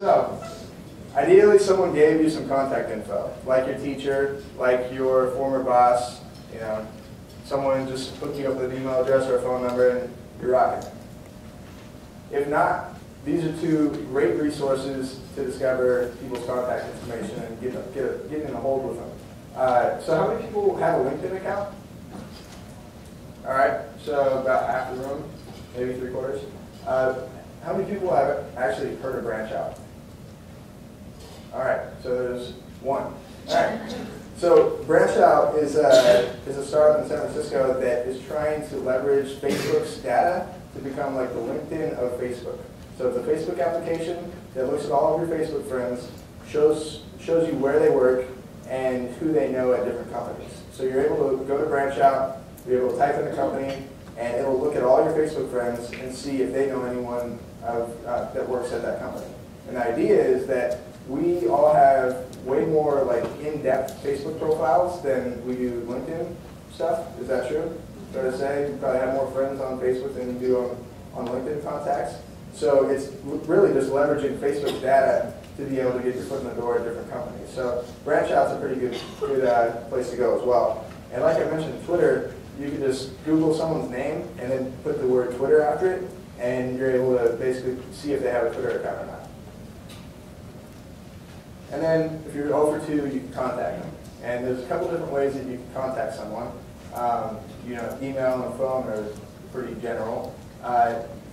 So, ideally someone gave you some contact info, like your teacher, like your former boss, someone just hooked you up with an email address or a phone number and you're rocking. If not, these are two great resources to discover people's contact information and get in a hold with them. So how many people have a LinkedIn account? All right, so about half the room, maybe 3/4. How many people have actually heard of BranchOut? All right, so there's one. All right, so BranchOut is a startup in San Francisco that is trying to leverage Facebook's data to become like the LinkedIn of Facebook. So it's a Facebook application that looks at all of your Facebook friends, shows you where they work and who they know at different companies. So you're able to go to BranchOut, you're able to type in the company, and it'll look at all your Facebook friends and see if they know anyone that works at that company. And the idea is that we all have way more like in-depth Facebook profiles than we do LinkedIn stuff. Is that true? Fair to say? You probably have more friends on Facebook than you do on LinkedIn contacts. So it's really just leveraging Facebook's data to be able to get your foot in the door at different companies. So BranchOut's a pretty good place to go as well. And like I mentioned, Twitter, you can just Google someone's name and then put the word Twitter after it, and you're able to basically see if they have a Twitter account or not. And then if you're over 2, you can contact them. And there's a couple different ways that you can contact someone. Email and phone are pretty general.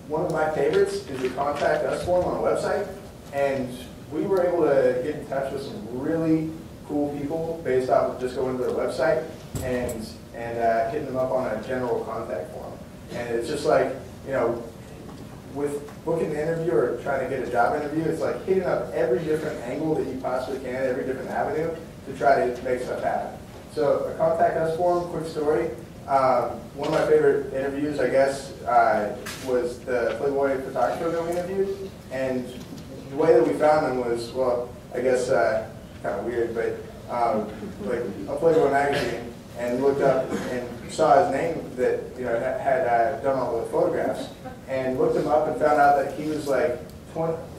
One of my favorites is the contact us form on a website. And we were able to get in touch with some really cool people based off of just going to their website and hitting them up on a general contact form. And it's just like, with booking an interview or trying to get a job interview, it's like hitting up every different angle that you possibly can, every different avenue to try to make stuff happen. So a contact us form, quick story. One of my favorite interviews, I guess, was the Playboy photographer that we interviewed. And the way that we found him was, well, I guess kind of weird, but like a Playboy magazine, and looked up and saw his name that had done all the photographs, and looked him up and found out that he was like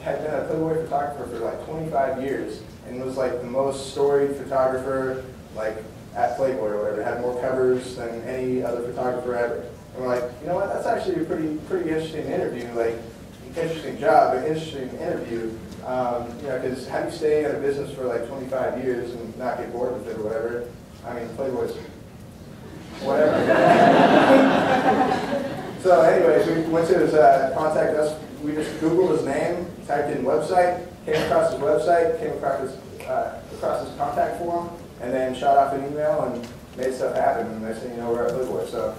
had been a Playboy photographer for like 25 years and was like the most storied photographer like at Playboy or whatever. Had more covers than any other photographer ever. And we're like, you know what? That's actually a pretty interesting interview. Like, interesting job, but interesting interview. Because how do you stay at a business for like 25 years and not get bored with it or whatever? I mean, Playboy's whatever. So anyways, we went to his contact us. We just Googled his name, typed in website, came across his website, came across his contact form, and then shot off an email and made stuff happen. And next thing you know, we're at Playboy. So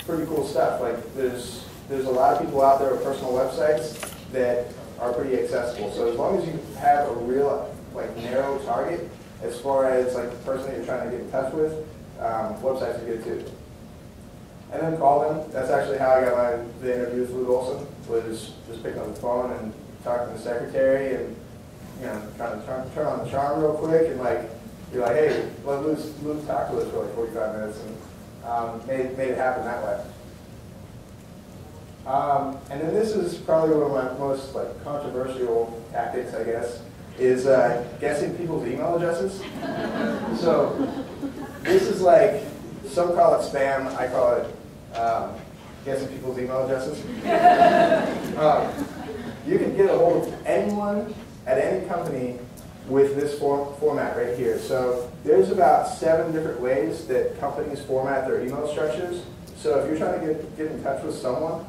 pretty cool stuff. Like there's a lot of people out there with personal websites that are pretty accessible. So as long as you have a real like narrow target as far as like the person that you're trying to get in touch with, websites are good too. And then call them. That's actually how I got the interview with Lou Olson, was just picking up the phone and talking to the secretary and trying to turn on the charm real quick and like be like, hey, let Lou talk to us for like 45 minutes and made it happen that way. And then this is probably one of my most like controversial tactics, I guess, is guessing people's email addresses. So this is like, some call it spam, I call it guessing people's email addresses. You can get a hold of anyone at any company with this format right here. So there's about 7 different ways that companies format their email structures. So if you're trying to get in touch with someone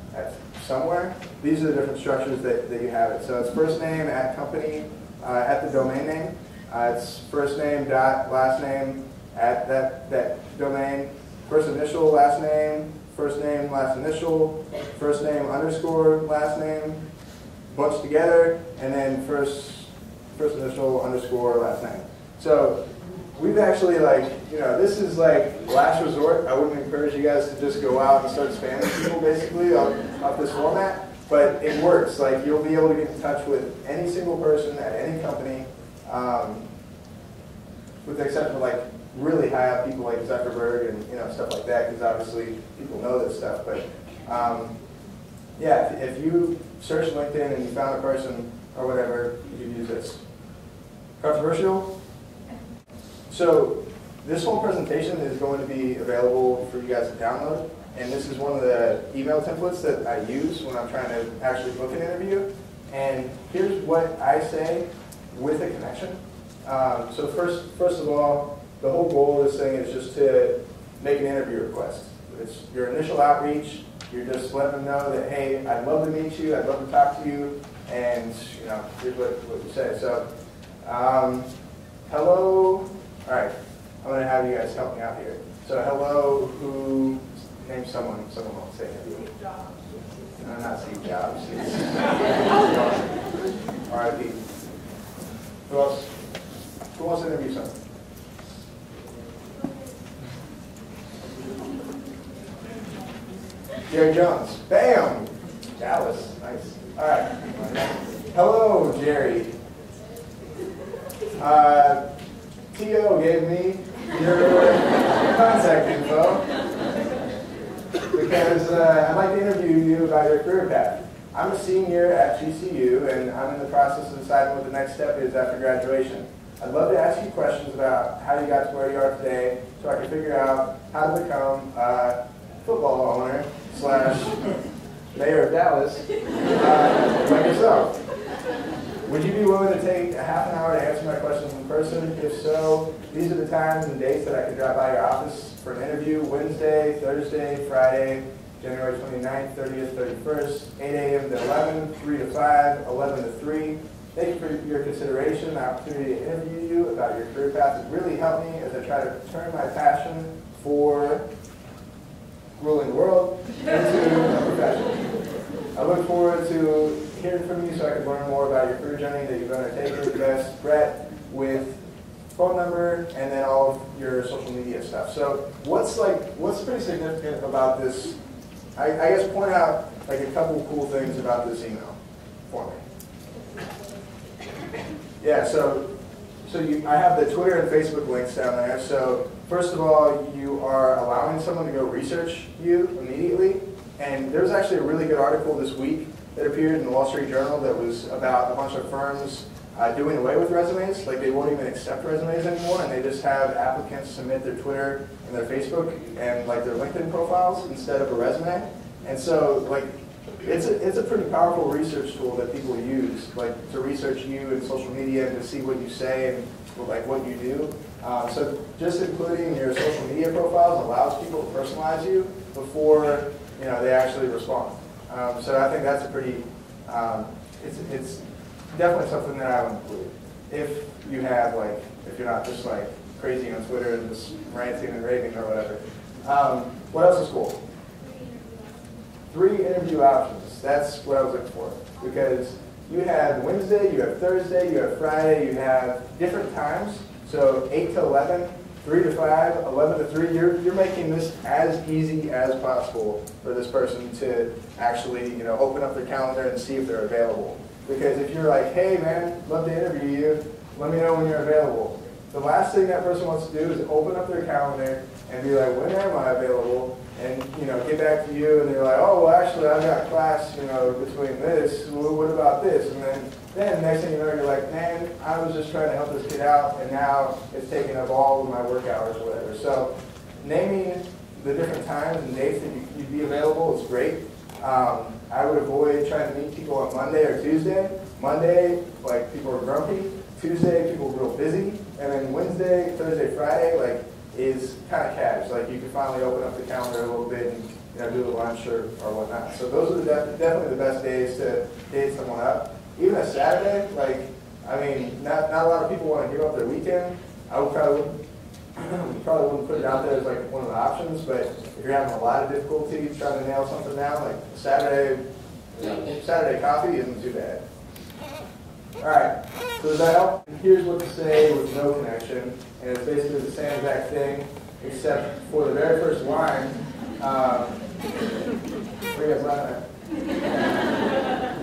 somewhere, these are the different structures that you have it. So it's first name at company at the domain name. It's first name dot last name at that domain. First initial last name last initial, first name underscore last name, bunched together, and then first initial underscore last name. So we've actually this is like last resort. I wouldn't encourage you guys to just go out and start spamming people basically off this format, but it works. Like you'll be able to get in touch with any single person at any company, with the exception of like really high up people like Zuckerberg and stuff like that, because obviously people know this stuff. But yeah, if you search LinkedIn and you found a person or whatever, you can use this. Controversial? So this whole presentation is going to be available for you guys to download. And this is one of the email templates that I use when I'm trying to actually book an interview. And here's what I say with a connection. So first of all, the whole goal of this thing is just to make an interview request. It's your initial outreach. You're just letting them know that, hey, I'd love to meet you, I'd love to talk to you, and here's what you say. So, hello. All right, I'm going to have you guys help me out here. So hello, who, name someone won't say it. Steve Jobs. No, not Steve Jobs. R.I.P. Who else? Who wants to interview someone? Jerry Jones. Bam! Dallas. Nice. All right. Hello, Jerry. T.O. gave me your contact info because I'd like to interview you about your career path. I'm a senior at GCU, and I'm in the process of deciding what the next step is after graduation. I'd love to ask you questions about how you got to where you are today so I can figure out how to become a football owner / mayor of Dallas like yourself. Would you be willing to take a half an hour to answer my questions in person? If so, these are the times and dates that I can drop by your office for an interview: Wednesday, Thursday, Friday, January 29th, 30th, 31st, 8 a.m. to 11, 3 to 5, 11 to 3. Thank you for your consideration. The opportunity to interview you about your career path has really helped me as I try to turn my passion for ruling the world into a profession. I look forward to hearing from you so I can learn more about your career journey that you've undertaken. Best, Brett, with phone number and then all of your social media stuff. So what's pretty significant about this? I guess point out like a couple of cool things about this email for me. Yeah, so I have the Twitter and Facebook links down there. So first of all, you are allowing someone to go research you immediately. And there was actually a really good article this week that appeared in the Wall Street Journal that was about a bunch of firms doing away with resumes. Like they won't even accept resumes anymore, and they just have applicants submit their Twitter and their Facebook and like their LinkedIn profiles instead of a resume. And so like it's a pretty powerful research tool that people use, like to research you in social media and to see what you say and like what you do. So just including your social media profiles allows people to personalize you before they actually respond. So I think that's a pretty, it's definitely something that I would include. If you have if you're not just like crazy on Twitter and just ranting and raving or whatever. What else is cool? 3 interview options. That's what I was looking for. Because you have Wednesday, you have Thursday, you have Friday, you have different times. So 8 to 11, 3 to 5, 11 to 3. You're making this as easy as possible for this person to actually open up their calendar and see if they're available. Because if you're like, hey man, love to interview you, let me know when you're available. The last thing that person wants to do is open up their calendar and be like, when am I available? And get back to you, and they're like, oh, well, actually, I've got class, between this. What about this? And then next thing you know, you're like, man, I was just trying to help this kid out, and now it's taking up all of my work hours or whatever. So naming the different times and dates that you'd be available is great. I would avoid trying to meet people on Monday or Tuesday. Monday, people are grumpy. Tuesday, people are real busy. And then Wednesday, Thursday, Friday, is kind of cash. You can finally open up the calendar a little bit and do a lunch or whatnot. So those are definitely the best days to date someone up. Even a Saturday, not a lot of people want to give up their weekend. I would probably wouldn't put it out there as one of the options, but if you're having a lot of difficulty trying to nail something down, Saturday coffee isn't too bad. All right, so does that help? Here's what to say with no connection, and it's basically the same exact thing, except for the very first line. What are you guys laughing at?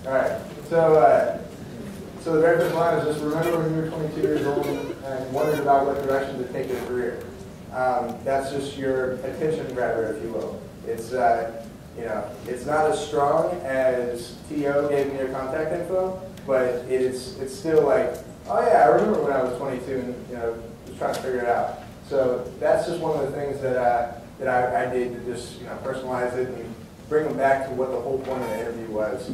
All right, so the very first line is just remember when you were 22 years old and wondered about what direction to take your career. That's just your attention grabber, if you will. It's You know, it's not as strong as TO gave me your contact info, but it's still like, oh yeah, I remember when I was 22 and, you know, was trying to figure it out. So that's just one of the things that I did to just, you know, personalize it and bring them back to what the whole point of the interview was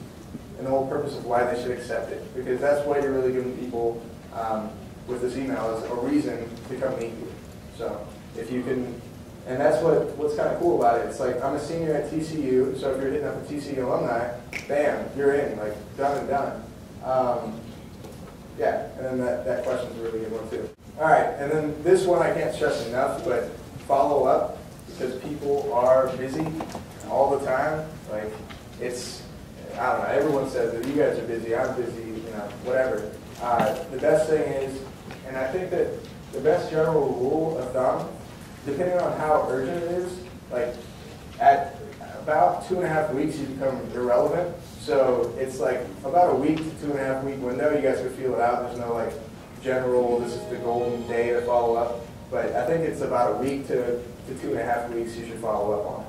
and the whole purpose of why they should accept it. Because that's what you're really giving people with this email is a reason to come meet you. So if you can, and that's what's kind of cool about it. It's like, I'm a senior at TCU, so if you're hitting up a TCU alumni, bam, you're in, like, done and done. Yeah, and then that question's a really good one too. All right, and then this one I can't stress enough, but follow up, because people are busy all the time. Like, it's, I don't know, everyone says that you guys are busy, I'm busy, you know, whatever. The best thing is, and I think that the best general rule of thumb, depending on how urgent it is, like at about 2.5 weeks you become irrelevant. So it's like about a week to 2.5 week window, you guys can feel it out. There's no like general, this is the golden day to follow up. But I think it's about a week to 2.5 weeks you should follow up on.